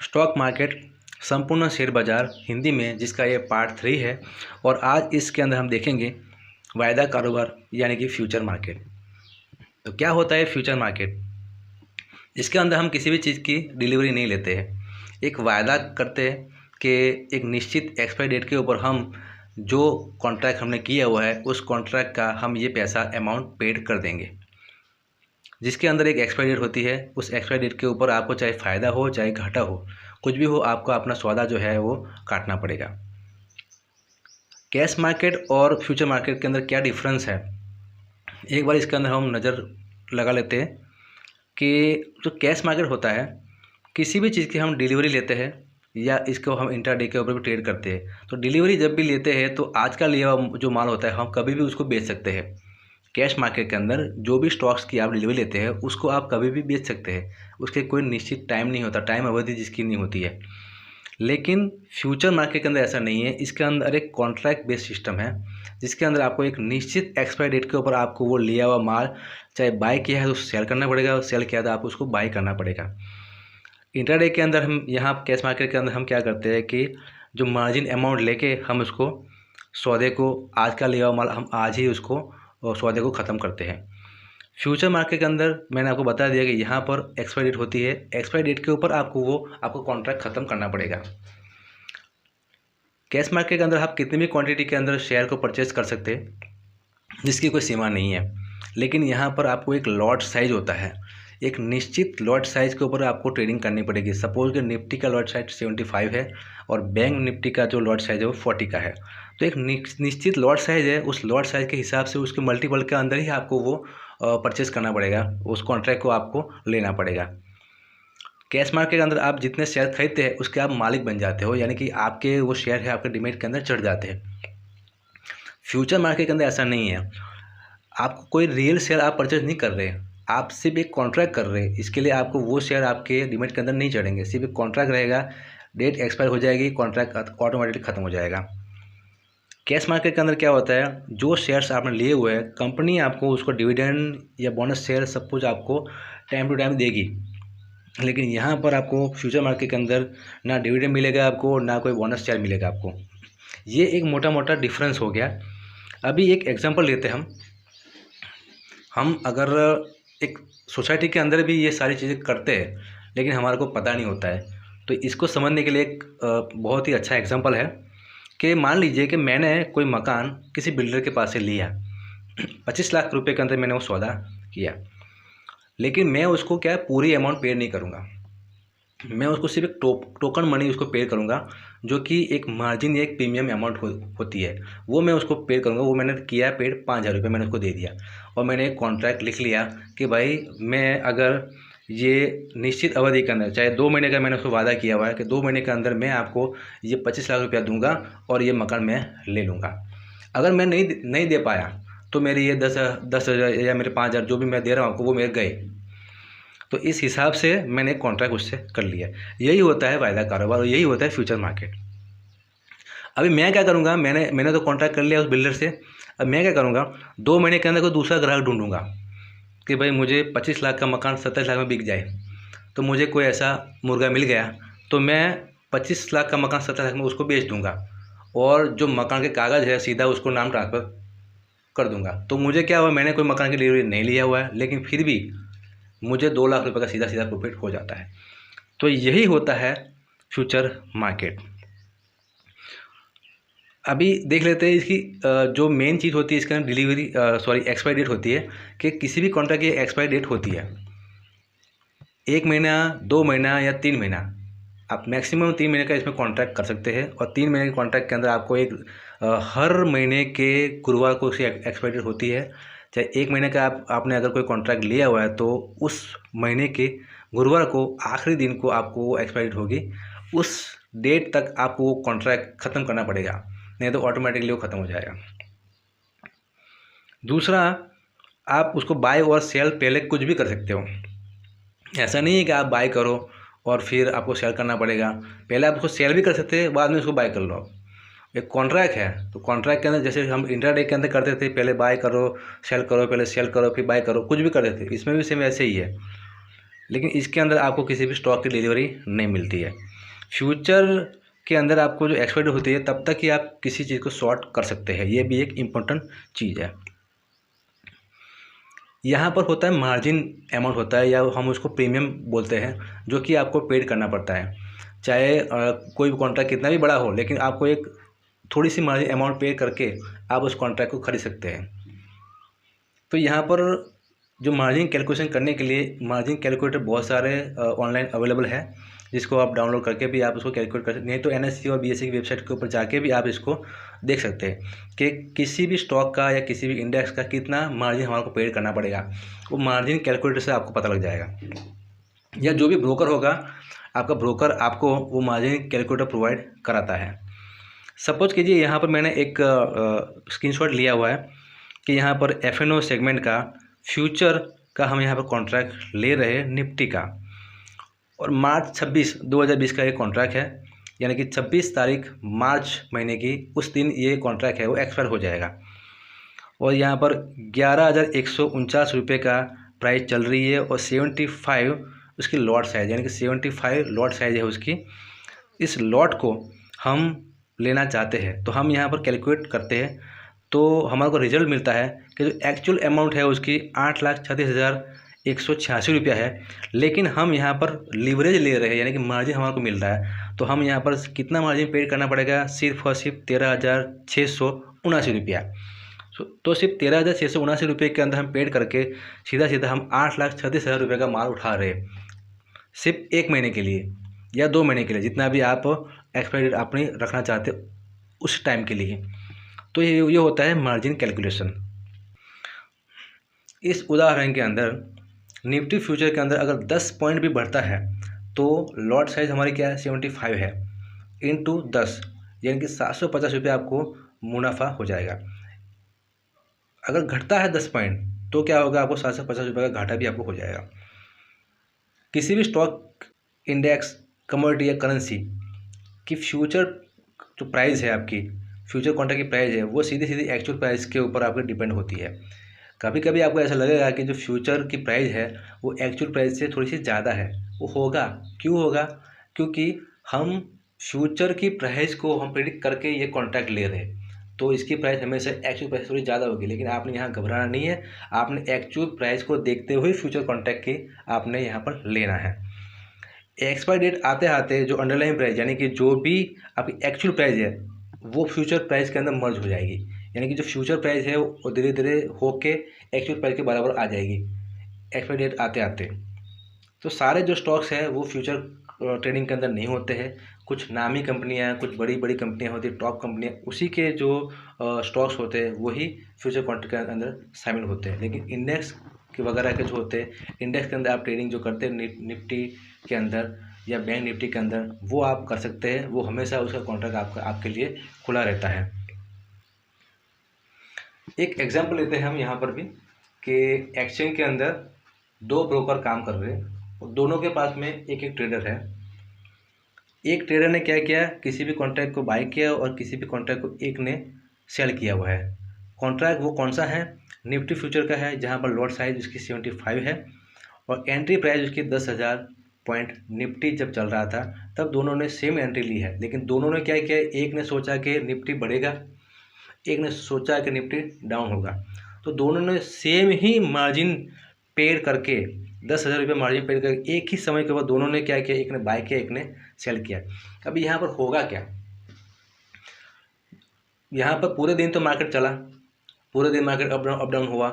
Stock market संपूर्ण share बाजार हिंदी में, जिसका ये पार्ट 3 है। और आज इसके अंदर हम देखेंगे वायदा कारोबार यानी कि फ्यूचर मार्केट। तो क्या होता है फ्यूचर मार्केट? इसके अंदर हम किसी भी चीज़ की डिलीवरी नहीं लेते हैं, एक वायदा करते हैं कि एक निश्चित एक्सपायरी डेट के ऊपर हम जो कॉन्ट्रैक्ट हमने किया हुआ है उस कॉन्ट्रैक्ट का हम ये पैसा अमाउंट पेड कर देंगे, जिसके अंदर एक एक्सपायरी डेट होती है। उस एक्सपायरी डेट के ऊपर आपको चाहे फ़ायदा हो चाहे घाटा हो, कुछ भी हो, आपको अपना सौदा जो है वो काटना पड़ेगा। कैश मार्केट और फ्यूचर मार्केट के अंदर क्या डिफरेंस है, एक बार इसके अंदर हम नज़र लगा लेते हैं कि जो कैश मार्केट होता है, किसी भी चीज़ की हम डिलीवरी लेते हैं या इसको हम इंट्राडे के ऊपर भी ट्रेड करते हैं। तो डिलीवरी जब भी लेते हैं तो आज का लिया हुआ जो माल होता है हम कभी भी उसको बेच सकते हैं। कैश मार्केट के अंदर जो भी स्टॉक्स की आप डिलीवरी लेते हैं उसको आप कभी भी बेच सकते हैं, उसके कोई निश्चित टाइम नहीं होता, टाइम अवधि जिसकी नहीं होती है। लेकिन फ्यूचर मार्केट के अंदर ऐसा नहीं है, इसके अंदर एक कॉन्ट्रैक्ट बेस्ड सिस्टम है, जिसके अंदर आपको एक निश्चित एक्सपायरी डेट के ऊपर आपको वो लिया हुआ माल चाहे बाय किया है तो सेल करना पड़ेगा, और सेल किया तो आप उसको बाय करना पड़ेगा। इंट्राडे के अंदर हम यहाँ कैश मार्केट के अंदर हम क्या करते हैं कि जो मार्जिन अमाउंट लेके हम उसको सौदे को, आज का लिया हुआ माल हम आज ही उसको सौदे को ख़त्म करते हैं। फ्यूचर मार्केट के अंदर मैंने आपको बता दिया कि यहाँ पर एक्सपायरी डेट होती है, एक्सपायरी डेट के ऊपर आपको कॉन्ट्रैक्ट ख़त्म करना पड़ेगा। कैश मार्केट के अंदर आप कितनी भी क्वांटिटी के अंदर शेयर को परचेज कर सकते हैं, जिसकी कोई सीमा नहीं है। लेकिन यहाँ पर आपको एक लॉट साइज होता है, एक निश्चित लॉट साइज़ के ऊपर आपको ट्रेडिंग करनी पड़ेगी। सपोज कि निफ्टी का लॉट साइज 75 है और बैंक निफ्टी का जो लॉट साइज़ है वो 40 का है, तो एक निश्चित लॉट साइज़ है, उस लॉट साइज़ के हिसाब से उसके मल्टीपल के अंदर ही आपको वो परचेज़ करना पड़ेगा, उस कॉन्ट्रैक्ट को आपको लेना पड़ेगा। कैश मार्केट के अंदर आप जितने शेयर खरीदते हैं उसके आप मालिक बन जाते हो, यानी कि आपके वो शेयर है आपके डीमैट के अंदर चढ़ जाते हैं। फ्यूचर मार्केट के अंदर ऐसा नहीं है, आपको कोई रियल शेयर आप परचेज नहीं कर रहे हैं, आप सिर्फ एक कॉन्ट्रैक्ट कर रहे हैं। इसके लिए आपको वो शेयर आपके डीमैट के अंदर नहीं चढ़ेंगे, सिर्फ एक कॉन्ट्रैक्ट रहेगा, डेट एक्सपायर हो जाएगी, कॉन्ट्रैक्ट ऑटोमेटिकली ख़त्म हो जाएगा। कैश मार्केट के अंदर क्या होता है, जो शेयर्स आपने लिए हुए हैं कंपनी आपको उसको डिविडेंड या बोनस शेयर सब कुछ आपको टाइम टू टाइम देगी। लेकिन यहाँ पर आपको फ्यूचर मार्केट के अंदर ना डिविडेंड मिलेगा आपको, ना कोई बोनस शेयर मिलेगा आपको। ये एक मोटा मोटा डिफरेंस हो गया। अभी एक एग्जांपल लेते हैं हम अगर एक सोसाइटी के अंदर भी ये सारी चीज़ें करते हैं लेकिन हमारे को पता नहीं होता है, तो इसको समझने के लिए एक बहुत ही अच्छा एग्जांपल है कि मान लीजिए कि मैंने कोई मकान किसी बिल्डर के पास से लिया, 25 लाख रुपए के अंदर मैंने वो सौदा किया, लेकिन मैं उसको क्या पूरी अमाउंट पे नहीं करूँगा, मैं उसको सिर्फ एक टोकन मनी उसको पे करूँगा, जो कि एक मार्जिन या एक प्रीमियम अमाउंट होती है, वो मैं उसको पे करूँगा। वो मैंने किया पेड 5,000 रुपये मैंने उसको दे दिया, और मैंने एक कॉन्ट्रैक्ट लिख लिया कि भाई मैं अगर ये निश्चित अवधि के अंदर, चाहे 2 महीने का मैंने उसको वादा किया हुआ है कि 2 महीने के अंदर मैं आपको ये 25 लाख रुपया दूंगा और ये मकान मैं ले लूँगा। अगर मैं नहीं दे पाया तो मेरे ये 10,000 या मेरे 5,000 जो भी मैं दे रहा हूँ आपको वो मेरे गए। तो इस हिसाब से मैंने कॉन्ट्रैक्ट उससे कर लिया। यही होता है वायदा कारोबार और यही होता है फ्यूचर मार्केट। अभी मैं क्या करूँगा, मैंने तो कॉन्ट्रैक्ट कर लिया उस बिल्डर से, अब मैं क्या करूँगा, 2 महीने के अंदर कोई दूसरा ग्राहक ढूंढूंगा कि भाई मुझे 25 लाख का मकान 27 लाख में बिक जाए। तो मुझे कोई ऐसा मुर्गा मिल गया तो मैं 25 लाख का मकान 27 लाख में उसको बेच दूंगा, और जो मकान के कागज़ है सीधा उसको नाम ट्रांसफ़र कर दूंगा। तो मुझे क्या हुआ, मैंने कोई मकान की डिलीवरी नहीं लिया हुआ है, लेकिन फिर भी मुझे 2 लाख रुपये का सीधा सीधा प्रॉफिट हो जाता है। तो यही होता है फ्यूचर मार्केट। अभी देख लेते हैं इसकी जो मेन चीज़ होती है इसके अंदर डिलीवरी एक्सपायरी डेट होती है, कि किसी भी कॉन्ट्रैक्ट की एक्सपायरी डेट होती है 1 महीना, 2 महीना या 3 महीना। आप मैक्सिमम 3 महीने का इसमें कॉन्ट्रैक्ट कर सकते हैं, और 3 महीने के कॉन्ट्रैक्ट के अंदर आपको एक हर महीने के गुरुवार को उसकी एक्सपायरी डेट होती है। चाहे 1 महीने का आपने अगर कोई कॉन्ट्रैक्ट लिया हुआ है तो उस महीने के गुरुवार को आखिरी दिन को आपको वो एक्सपायरी डेट होगी, उस डेट तक आपको वो कॉन्ट्रैक्ट ख़त्म करना पड़ेगा, नहीं तो ऑटोमेटिकली वो ख़त्म हो जाएगा। दूसरा, आप उसको बाय और सेल पहले कुछ भी कर सकते हो, ऐसा नहीं है कि आप बाय करो और फिर आपको सेल करना पड़ेगा। पहले आप उसको सेल भी कर सकते हैं, बाद में उसको बाय कर लो। एक कॉन्ट्रैक्ट है तो कॉन्ट्रैक्ट के अंदर जैसे हम इंट्राडे के अंदर करते थे, पहले बाय करो सेल करो, पहले सेल करो फिर बाय करो, कुछ भी करते थे, इसमें भी सेम ऐसे ही है। लेकिन इसके अंदर आपको किसी भी स्टॉक की डिलीवरी नहीं मिलती है। फ्यूचर के अंदर आपको जो एक्सपायरी होती है तब तक ही आप किसी चीज़ को शॉर्ट कर सकते हैं, ये भी एक इम्पोर्टेंट चीज़ है। यहाँ पर होता है मार्जिन अमाउंट होता है, या हम उसको प्रीमियम बोलते हैं, जो कि आपको पेड करना पड़ता है। चाहे कोई भी कॉन्ट्रैक्ट कितना भी बड़ा हो, लेकिन आपको एक थोड़ी सी मार्जिन अमाउंट पे करके आप उस कॉन्ट्रैक्ट को खरीद सकते हैं। तो यहाँ पर जो मार्जिन कैलकुलेशन करने के लिए मार्जिन कैलकुलेटर बहुत सारे ऑनलाइन अवेलेबल है, जिसको आप डाउनलोड करके भी आप उसको कैलकुलेट कर सकते हैं। नहीं तो एनएससी और बीएससी की वेबसाइट के ऊपर जाके भी आप इसको देख सकते हैं कि किसी भी स्टॉक का या किसी भी इंडेक्स का कितना मार्जिन हमारे को पेड करना पड़ेगा। वो मार्जिन कैलकुलेटर से आपको पता लग जाएगा, या जो भी ब्रोकर होगा आपका ब्रोकर आपको वो मार्जिन कैलकुलेटर प्रोवाइड कराता है। सपोज कीजिए यहाँ पर मैंने एक स्क्रीनशॉट लिया हुआ है कि यहाँ पर एफएनओ सेगमेंट का फ्यूचर का हम यहाँ पर कॉन्ट्रैक्ट ले रहे हैं निफ्टी का, और मार्च 26 2020 का ये कॉन्ट्रैक्ट है, यानी कि 26 तारीख मार्च महीने की उस दिन ये कॉन्ट्रैक्ट है वो एक्सपायर हो जाएगा। और यहाँ पर 11,149 रुपये का प्राइस चल रही है, और 75 उसकी लॉट साइज, यानी कि 75 लॉट साइज है उसकी। इस लॉट को हम लेना चाहते हैं तो हम यहाँ पर कैलकुलेट करते हैं, तो हमारे को रिजल्ट मिलता है कि जो एक्चुअल अमाउंट है उसकी 8,36,186 रुपया है, लेकिन हम यहाँ पर लीवरेज ले रहे हैं, यानी कि मार्जिन हमारे को मिल रहा है। तो हम यहाँ पर कितना मार्जिन पेड करना पड़ेगा, सिर्फ और सिर्फ 13,679 रुपया। तो सिर्फ 13,679 रुपये के अंदर हम पेड करके सीधा सीधा हम 8,36,000 रुपये का माल उठा रहे हैं, सिर्फ 1 महीने के लिए या 2 महीने के लिए, जितना भी आप एक्सपायरी डेट अपनी रखना चाहते हो उस टाइम के लिए। तो ये होता है मार्जिन कैलकुलेशन। इस उदाहरण के अंदर निफ्टी फ्यूचर के अंदर अगर 10 पॉइंट भी बढ़ता है तो लॉट साइज हमारी क्या है, 75 है, इंटू 10, यानी कि 750 रुपये आपको मुनाफा हो जाएगा। अगर घटता है 10 पॉइंट तो क्या होगा, आपको 750 रुपये का घाटा भी आपको हो जाएगा। किसी भी स्टॉक, इंडेक्स, कमोडिटी या करेंसी की फ्यूचर जो प्राइस है, आपकी फ्यूचर कॉन्ट्रैक्ट की प्राइस है, वो सीधी सीधी एक्चुअल प्राइस के ऊपर आपके डिपेंड होती है। कभी कभी आपको ऐसा लगेगा कि जो फ्यूचर की प्राइस है वो एक्चुअल प्राइस से थोड़ी सी ज़्यादा है। वो होगा, क्यों होगा, क्योंकि हम फ्यूचर की प्राइस को हम प्रेडिक्ट करके ये कॉन्ट्रैक्ट ले रहे हैं, तो इसकी प्राइस हमेशा एक्चुअल प्राइस थोड़ी ज़्यादा होगी। लेकिन आपने यहाँ घबराना नहीं है, आपने एक्चुअल प्राइस को देखते हुए फ्यूचर कॉन्ट्रैक्ट की आपने यहाँ पर लेना है। एक्सपायरी डेट आते आते जो अंडरलाइन प्राइस, यानी कि जो भी आपकी एक्चुअल प्राइस है वो फ्यूचर प्राइस के अंदर मर्ज हो जाएगी, यानी कि जो फ्यूचर प्राइस है वो धीरे धीरे होके एक्चुअल प्राइस के बराबर आ जाएगी एक्सपायरी डेट आते आते। तो सारे जो स्टॉक्स हैं वो फ्यूचर ट्रेडिंग के अंदर नहीं होते हैं। कुछ नामी कंपनियां, कुछ बड़ी बड़ी कंपनियां होती हैं, टॉप कंपनियां, उसी के जो स्टॉक्स होते हैं वही फ्यूचर कॉन्ट्रैक्ट के अंदर शामिल होते हैं। लेकिन इंडेक्स के वगैरह के जो होते हैं, इंडेक्स के अंदर आप ट्रेडिंग जो करते हैं निफ्टी के अंदर या बैंक निफ्टी के अंदर, वो आप कर सकते हैं। वो हमेशा उसका कॉन्ट्रैक्ट आपके लिए खुला रहता है। एक एग्जांपल लेते हैं हम यहाँ पर भी कि एक्सचेंज के अंदर 2 ब्रोकर काम कर रहे हैं और दोनों के पास में एक एक ट्रेडर है। एक ट्रेडर ने क्या किया, किसी भी कॉन्ट्रैक्ट को बाय किया और किसी भी कॉन्ट्रैक्ट को एक ने सेल किया हुआ है। कॉन्ट्रैक्ट वो कौन सा है, निफ्टी फ्यूचर का है, जहाँ पर लॉट साइज उसकी 75 है और एंट्री प्राइस उसकी 10,000 पॉइंट। निफ्टी जब चल रहा था तब दोनों ने सेम एंट्री ली है, लेकिन दोनों ने क्या किया, एक ने सोचा कि निफ्टी बढ़ेगा, एक ने सोचा कि निफ्टी डाउन होगा, तो दोनों ने सेम ही मार्जिन पेड करके 10,000 रुपये मार्जिन पेड करके एक ही समय के बाद दोनों ने क्या किया, एक ने बाय किया, एक ने सेल किया। अभी यहाँ पर होगा क्या, यहाँ पर पूरे दिन तो मार्केट चला, पूरे दिन मार्केट अप डाउन हुआ,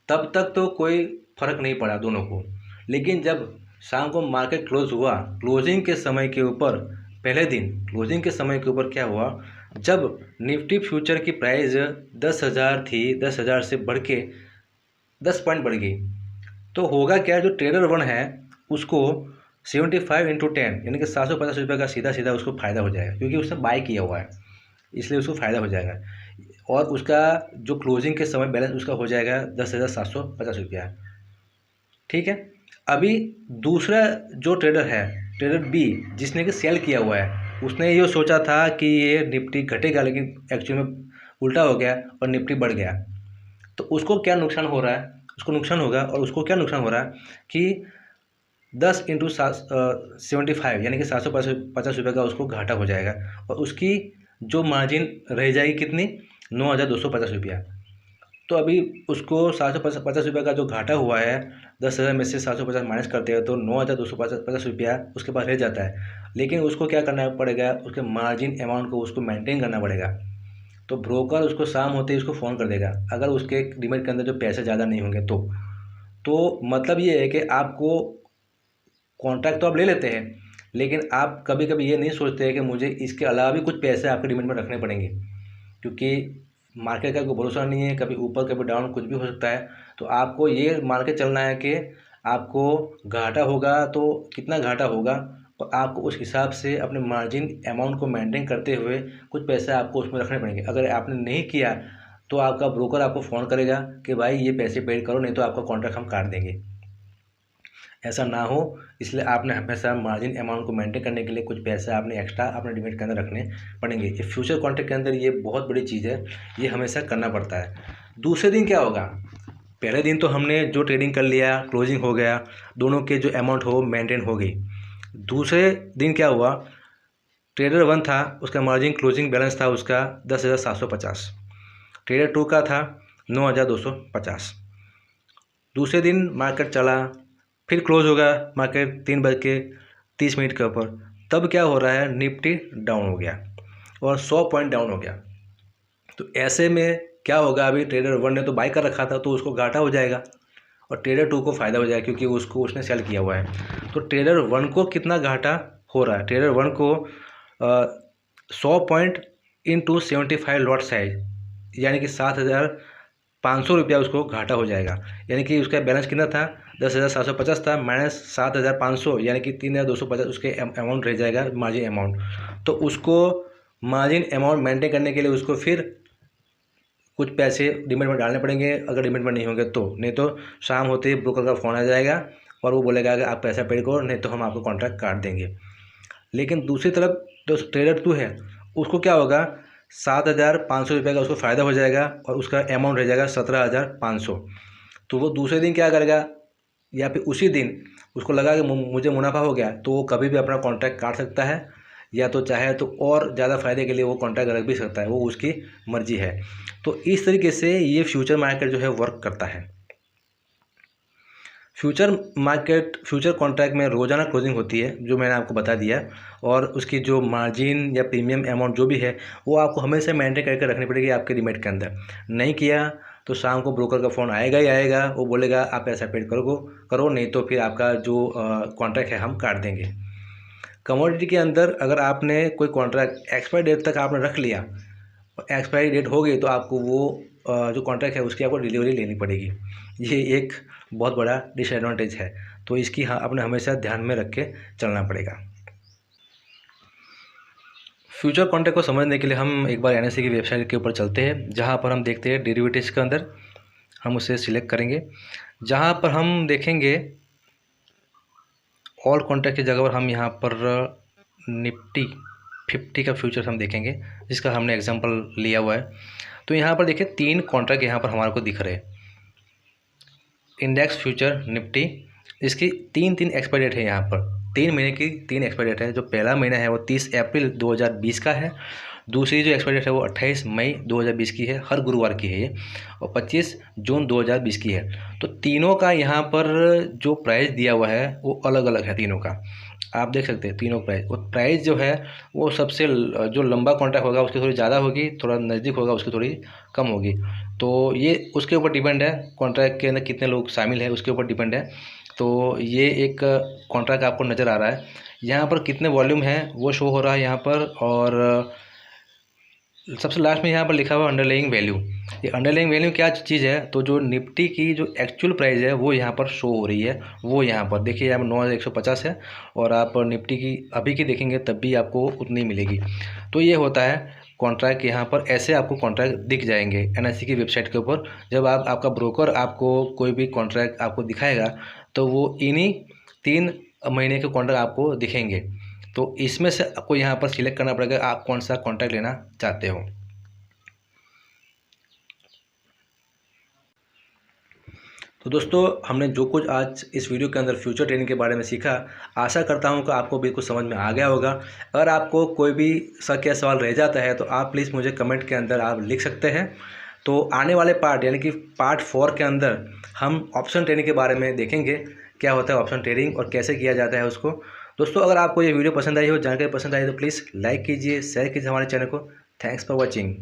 तब तक तो कोई फर्क नहीं पड़ा दोनों को। लेकिन जब शाम को मार्केट क्लोज हुआ, क्लोजिंग के समय के ऊपर, पहले दिन क्लोजिंग के समय के ऊपर क्या हुआ, जब निफ्टी फ्यूचर की प्राइस 10,000 थी, 10,000 से बढ़ के 10 पॉइंट बढ़ गई, तो होगा क्या, जो ट्रेडर 1 है उसको 75 इंटू 10 यानी कि 750 रुपये का सीधा सीधा उसको फ़ायदा हो जाएगा, क्योंकि उसने बाय किया हुआ है, इसलिए उसको फ़ायदा हो जाएगा। और उसका जो क्लोजिंग के समय बैलेंस उसका हो जाएगा 10,750 रुपया। ठीक है। अभी दूसरा जो ट्रेडर है, ट्रेडर बी, जिसने कि सेल किया हुआ है, उसने ये सोचा था कि ये निफ्टी घटेगा, लेकिन एक्चुअली में उल्टा हो गया और निफ्टी बढ़ गया। तो उसको क्या नुकसान हो रहा है, उसको नुकसान होगा। और उसको क्या नुकसान हो रहा है कि 10 × 75 यानी कि 750 रुपये का उसको घाटा हो जाएगा, और उसकी जो मार्जिन रह जाएगी कितनी, 9,250 रुपया। तो अभी उसको 750 रुपये का जो घाटा हुआ है, 10,000 में से 750 माइनस करते हैं तो 9,250 रुपया उसके पास रह जाता है। लेकिन उसको क्या करना पड़ेगा, उसके मार्जिन अमाउंट को उसको मेंटेन करना पड़ेगा। तो ब्रोकर उसको शाम होते ही उसको फ़ोन कर देगा, अगर उसके डिमेट के अंदर जो पैसे ज़्यादा नहीं होंगे तो मतलब ये है कि आपको कॉन्ट्रैक्ट तो आप ले लेते हैं, लेकिन आप कभी कभी ये नहीं सोचते हैं कि मुझे इसके अलावा भी कुछ पैसे आपके डिमेट में रखने पड़ेंगे, क्योंकि मार्केट का कोई भरोसा नहीं है, कभी ऊपर कभी डाउन कुछ भी हो सकता है। तो आपको ये मान के चलना है कि आपको घाटा होगा तो कितना घाटा होगा, और आपको उस हिसाब से अपने मार्जिन अमाउंट को मेंटेन करते हुए कुछ पैसे आपको उसमें रखने पड़ेंगे। अगर आपने नहीं किया तो आपका ब्रोकर आपको फ़ोन करेगा कि भाई ये पैसे पेड करो, नहीं तो आपका कॉन्ट्रैक्ट हम काट देंगे। ऐसा ना हो, इसलिए आपने हमेशा मार्जिन अमाउंट को मेंटेन करने के लिए कुछ पैसे आपने एक्स्ट्रा अपने डिमेट के अंदर रखने पड़ेंगे। ये फ्यूचर कॉन्ट्रैक्ट के अंदर ये बहुत बड़ी चीज़ है, ये हमेशा करना पड़ता है। दूसरे दिन क्या होगा, पहले दिन तो हमने जो ट्रेडिंग कर लिया, क्लोजिंग हो गया, दोनों के जो अमाउंट हो मेंटेन हो गई। दूसरे दिन क्या हुआ, ट्रेडर 1 था, उसका मार्जिन क्लोजिंग बैलेंस था उसका 10,750, ट्रेडर 2 का था 9,250। दूसरे दिन मार्केट चला, फिर क्लोज होगा मार्केट 3:30 के ऊपर, तब क्या हो रहा है, निफ्टी डाउन हो गया और 100 पॉइंट डाउन हो गया। तो ऐसे में क्या होगा, अभी ट्रेडर 1 ने तो बाई कर रखा था तो उसको घाटा हो जाएगा, और ट्रेडर 2 को फ़ायदा हो जाएगा क्योंकि उसने सेल किया हुआ है। तो ट्रेडर 1 को कितना घाटा हो रहा है, ट्रेडर 1 को 100 पॉइंट इंटू 75 लॉट साइज, यानी कि 7,500 रुपया उसको घाटा हो जाएगा। यानी कि उसका बैलेंस कितना था, 10,750 था माइनस 7,500, यानी कि 3,250 उसके अमाउंट रह जाएगा मार्जिन अमाउंट। तो उसको मार्जिन अमाउंट मेंटेन करने के लिए उसको फिर कुछ पैसे डिमेट में डालने पड़ेंगे, अगर डिमेट में नहीं होंगे तो। नहीं तो शाम होते ही ब्रोकर का फ़ोन आ जाएगा और वो बोलेगा कि आप पैसा पेड करो, नहीं तो हम आपको कॉन्ट्रैक्ट काट देंगे। लेकिन दूसरी तरफ जो ट्रेडर 2 है उसको क्या होगा, 7,500 रुपये का उसको फ़ायदा हो जाएगा और उसका अमाउंट रह जाएगा 17,500। तो वो दूसरे दिन क्या करेगा, या फिर उसी दिन उसको लगा कि मुझे मुनाफा हो गया, तो वो कभी भी अपना कॉन्ट्रैक्ट काट सकता है, या तो चाहे तो और ज़्यादा फ़ायदे के लिए वो कॉन्ट्रैक्ट रख भी सकता है, वो उसकी मर्जी है। तो इस तरीके से ये फ्यूचर मार्केट जो है वर्क करता है। फ्यूचर कॉन्ट्रैक्ट में रोज़ाना क्लोजिंग होती है, जो मैंने आपको बता दिया, और उसकी जो मार्जिन या प्रीमियम अमाउंट जो भी है वो आपको हमेशा मेंटेन करके रखनी पड़ेगी आपके डिमेट के अंदर। नहीं किया तो शाम को ब्रोकर का फ़ोन आएगा ही आएगा, वो बोलेगा आप ऐसा पेड करो, नहीं तो फिर आपका जो कॉन्ट्रैक्ट है हम काट देंगे। कमोडिटी के अंदर अगर आपने कोई कॉन्ट्रैक्ट एक्सपायरी डेट तक आपने रख लिया, एक्सपायरी डेट हो गई, तो आपको वो जो कॉन्ट्रैक्ट है उसकी आपको डिलीवरी लेनी पड़ेगी। ये एक बहुत बड़ा डिसएडवांटेज है, तो इसकी आपने हमेशा ध्यान में रख के चलना पड़ेगा। फ्यूचर कॉन्ट्रैक्ट को समझने के लिए हम एक बार एनएससी की वेबसाइट के ऊपर चलते हैं, जहाँ पर हम देखते हैं डेरिवेटिव्स के अंदर हम उसे सिलेक्ट करेंगे, जहाँ पर हम देखेंगे ऑल कॉन्ट्रैक्ट की जगह पर हम यहाँ पर निफ्टी 50 का फ्यूचर हम देखेंगे, जिसका हमने एग्जांपल लिया हुआ है। तो यहाँ पर देखिए 3 कॉन्ट्रैक्ट यहाँ पर हमारे को दिख रहे हैं। इंडेक्स फ्यूचर निफ्टी, इसकी 3 एक्सपायरी डेट है, यहाँ पर 3 महीने की 3 एक्सपायरी डेट है। जो पहला महीना है वो 30 अप्रैल 2020 का है, दूसरी जो एक्सपायरी डेट है वो 28 मई 2020 की है, हर गुरुवार की है ये, और 25 जून 2020 की है। तो तीनों का यहाँ पर जो प्राइस दिया हुआ है वो अलग अलग है तीनों का, आप देख सकते हैं तीनों प्राइस। और प्राइस जो है वो सबसे जो लंबा कॉन्ट्रैक्ट होगा उसकी थोड़ी ज़्यादा होगी, थोड़ा नज़दीक होगा उसकी थोड़ी कम होगी। तो ये उसके ऊपर डिपेंड है, कॉन्ट्रैक्ट के अंदर कितने लोग शामिल हैं उसके ऊपर डिपेंड है। तो ये एक कॉन्ट्रैक्ट आपको नज़र आ रहा है, यहाँ पर कितने वॉल्यूम है वो शो हो रहा है यहाँ पर, और सबसे लास्ट में यहाँ पर लिखा हुआ अंडरलाइंग वैल्यू। ये अंडरलाइंग वैल्यू क्या चीज़ है, तो जो निफ्टी की जो एक्चुअल प्राइस है वो यहाँ पर शो हो रही है, वो यहाँ पर देखिए यहाँ पर 9,150 है, और आप निफ्टी की अभी की देखेंगे तब भी आपको उतनी मिलेगी। तो ये होता है कॉन्ट्रैक्ट, यहाँ पर ऐसे आपको कॉन्ट्रैक्ट दिख जाएंगे एनएससी की वेबसाइट के ऊपर। जब आपका ब्रोकर आपको कोई भी कॉन्ट्रैक्ट आपको दिखाएगा तो वो इन्हीं 3 महीने के कॉन्ट्रैक्ट आपको दिखेंगे। तो इसमें से आपको यहाँ पर सिलेक्ट करना पड़ेगा आप कौन सा कॉन्ट्रैक्ट लेना चाहते हो। तो दोस्तों, हमने जो कुछ आज इस वीडियो के अंदर फ्यूचर ट्रेडिंग के बारे में सीखा, आशा करता हूं कि आपको बिल्कुल समझ में आ गया होगा। अगर आपको कोई भी शक या सवाल रह जाता है तो आप प्लीज़ मुझे कमेंट के अंदर आप लिख सकते हैं। तो आने वाले पार्ट यानी कि पार्ट 4 के अंदर हम ऑप्शन ट्रेडिंग के बारे में देखेंगे, क्या होता है ऑप्शन ट्रेडिंग और कैसे किया जाता है उसको। दोस्तों, अगर आपको ये वीडियो पसंद आई हो, जानकारी पसंद आई तो प्लीज़ लाइक कीजिए, शेयर कीजिए हमारे चैनल को। Thanks for watching.